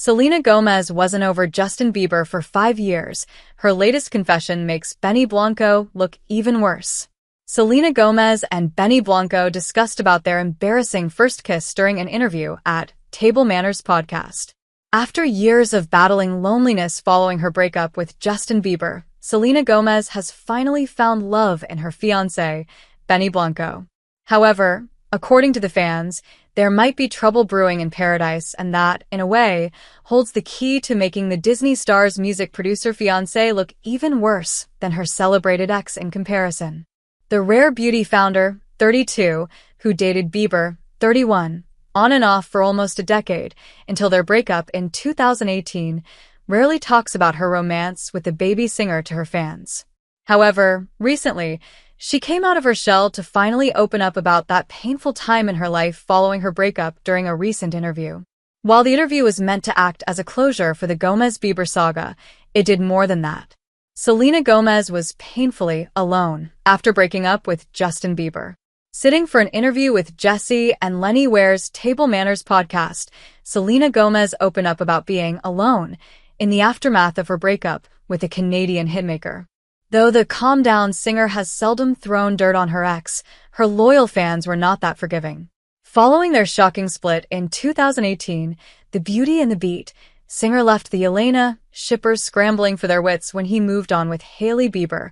Selena Gomez wasn't over Justin Bieber for 5 years. Her latest confession makes Blanco look even worse. Selena Gomez and Blanco discussed about their embarrassing first kiss during an interview at Table Manners podcast. After years of battling loneliness following her breakup with Justin Bieber, Selena Gomez has finally found love in her fiancé, Blanco. However, according to the fans, there might be trouble brewing in paradise, and that, in a way, holds the key to making the Disney star's music producer fiancé look even worse than her celebrated ex in comparison. The Rare Beauty founder, 32, who dated Bieber, 31, on and off for almost a decade until their breakup in 2018, rarely talks about her romance with the baby singer to her fans. However, recently, she came out of her shell to finally open up about that painful time in her life following her breakup during a recent interview. While the interview was meant to act as a closure for the Gomez-Bieber saga, it did more than that. Selena Gomez was painfully alone after breaking up with Justin Bieber. Sitting for an interview with Jesse and Lenny Ware's Table Manners podcast, Selena Gomez opened up about being alone in the aftermath of her breakup with the Canadian hitmaker. Though the calm-down singer has seldom thrown dirt on her ex, her loyal fans were not that forgiving. Following their shocking split in 2018, the Beauty and the Beat singer left the Elena shippers scrambling for their wits when he moved on with Hailey Bieber,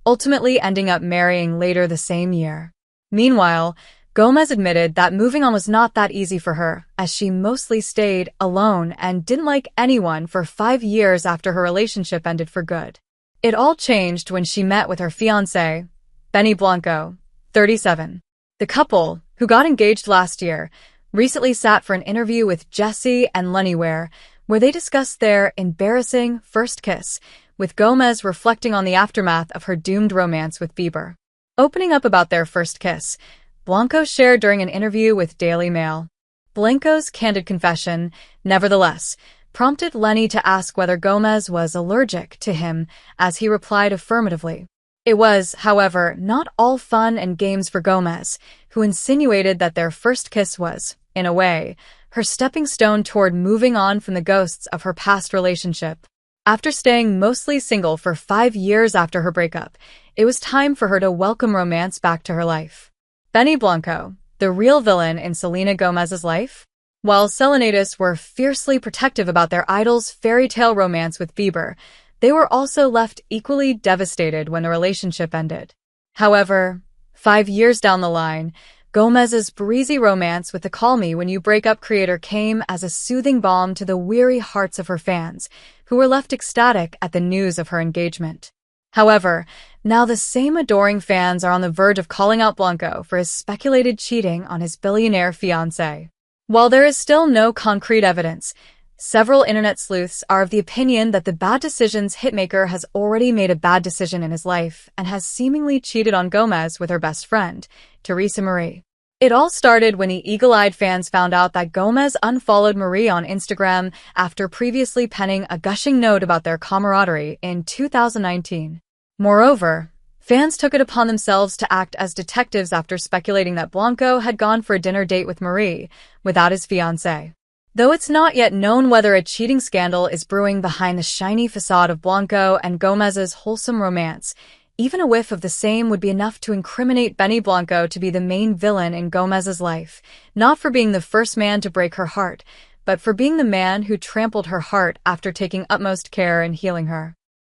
ultimately ending up marrying later the same year. Meanwhile, Gomez admitted that moving on was not that easy for her, as she mostly stayed alone and didn't like anyone for 5 years after her relationship ended for good. It all changed when she met with her fiancé, Blanco, 37. The couple, who got engaged last year, recently sat for an interview with Jesse and Lenny Ware, where they discussed their embarrassing first kiss, with Gomez reflecting on the aftermath of her doomed romance with Bieber. Opening up about their first kiss, Blanco shared during an interview with Daily Mail. Blanco's candid confession, nevertheless, prompted Lenny to ask whether Gomez was allergic to him, as he replied affirmatively. It was, however, not all fun and games for Gomez, who insinuated that their first kiss was, in a way, her stepping stone toward moving on from the ghosts of her past relationship. After staying mostly single for 5 years after her breakup, it was time for her to welcome romance back to her life. Blanco, the real villain in Selena Gomez's life? While Selenatists were fiercely protective about their idol's fairy tale romance with Bieber, they were also left equally devastated when the relationship ended. However, 5 years down the line, Gomez's breezy romance with the Call Me When You Break Up creator came as a soothing balm to the weary hearts of her fans, who were left ecstatic at the news of her engagement. However, now the same adoring fans are on the verge of calling out Blanco for his speculated cheating on his billionaire fiancé. While there is still no concrete evidence, several internet sleuths are of the opinion that the Bad Decisions hitmaker has already made a bad decision in his life and has seemingly cheated on Gomez with her best friend, Theresa Marie. It all started when the eagle-eyed fans found out that Gomez unfollowed Marie on Instagram after previously penning a gushing note about their camaraderie in 2019. Moreover, fans took it upon themselves to act as detectives after speculating that Blanco had gone for a dinner date with Marie without his fiancé. Though it's not yet known whether a cheating scandal is brewing behind the shiny facade of Blanco and Gomez's wholesome romance, even a whiff of the same would be enough to incriminate Blanco to be the main villain in Gomez's life, not for being the first man to break her heart, but for being the man who trampled her heart after taking utmost care in healing her.